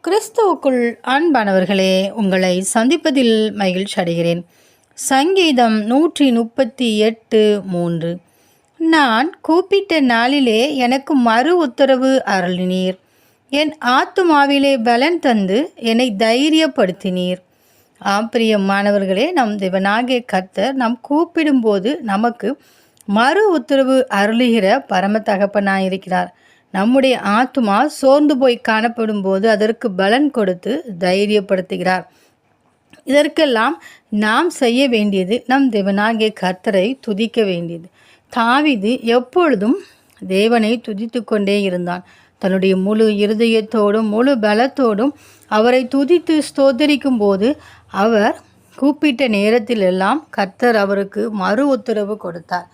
கிறிஸ்துவுக்குள் அன்பானவர்களே, உங்களை சந்திப்பதில் மகிழ்ச்சி அடைகிறேன். சங்கீதம் 138:3. நான் கூப்பிட்ட நாளிலே எனக்கு மறு உத்தரவு அருளினீர். என் ஆத்துமாவிலே பலன் தந்து என்னை தைரியப்படுத்தினீர். பிரியமானவர்களே, நம் தேவனாகிய கர்த்தர் நாம் கூப்பிடும்போது நமக்கு மறு உத்தரவு அருளுகிற பரம தகப்பனாயிருக்கிறார். நம்முடைய ஆத்துமா சோர்ந்து போய் காணப்படும் போது அதற்கு பலன் கொடுத்து தைரியப்படுத்துகிறார். இதற்கெல்லாம் நாம் செய்ய வேண்டியது நம் தேவனாகிய கர்த்தரை துதிக்க வேண்டியது. தாவீது எப்பொழுதும் தேவனை துதித்து கொண்டே இருந்தான். தன்னுடைய முழு இருதயத்தோடும் முழு பலத்தோடும் அவரை துதித்து ஸ்தோத்தரிக்கும் போது அவர் கூப்பிட்ட நேரத்திலெல்லாம் கர்த்தர் அவருக்கு மறு உத்தரவு கொடுத்தார்.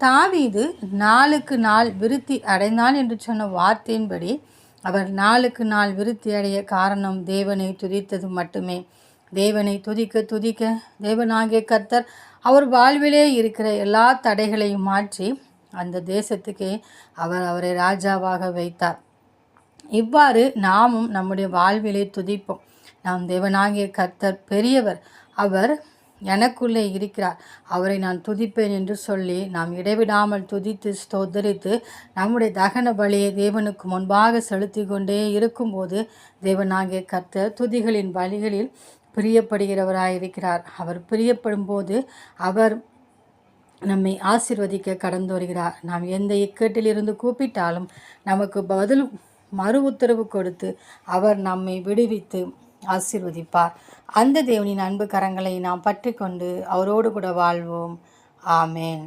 தாவீது நாளுக்கு நாள் விருத்தி அடைந்தான் என்று சொன்ன வார்த்தையின்படி அவர் நாளுக்கு நாள் விருத்தி அடைய காரணம் தேவனை துதித்தது மட்டுமே. தேவனை துதிக்க துதிக்க தேவனாகிய கர்த்தர் அவர் வாழ்விலே இருக்கிற எல்லா தடைகளையும் மாற்றி அந்த தேசத்துக்கே அவரை ராஜாவாக வைத்தார். இவ்வாறு நாமும் நம்முடைய வாழ்விலே துதிப்போம். நாம் தேவனாகிய கர்த்தர் பெரியவர், அவர் எனக்குள்ளே இருக்கிறார், அவரை நான் துதிப்பேன் என்று சொல்லி நாம் இடைவிடாமல் துதித்து ஸ்தோத்தரித்து நம்முடைய தகன பலியை தேவனுக்கு முன்பாக செலுத்தி கொண்டே இருக்கும்போது தேவனாகிய கர்த்தர் துதிகளின் பலிகளில் பிரியப்படுகிறவராயிருக்கிறார். அவர் பிரியப்படும் போது அவர் நம்மை ஆசீர்வதிக்க கடந்து வருகிறார். நாம் எந்த இக்கட்டிலிருந்து கூப்பிட்டாலும் நமக்கு பதில் மறு உத்தரவு கொடுத்து அவர் நம்மை விடுவித்து ஆசீர்வதிப்பார். அந்த தேவனின் அன்பு கரங்களை நாம் பற்றி கொண்டு அவரோடு கூட வாழ்வோம். ஆமேன்.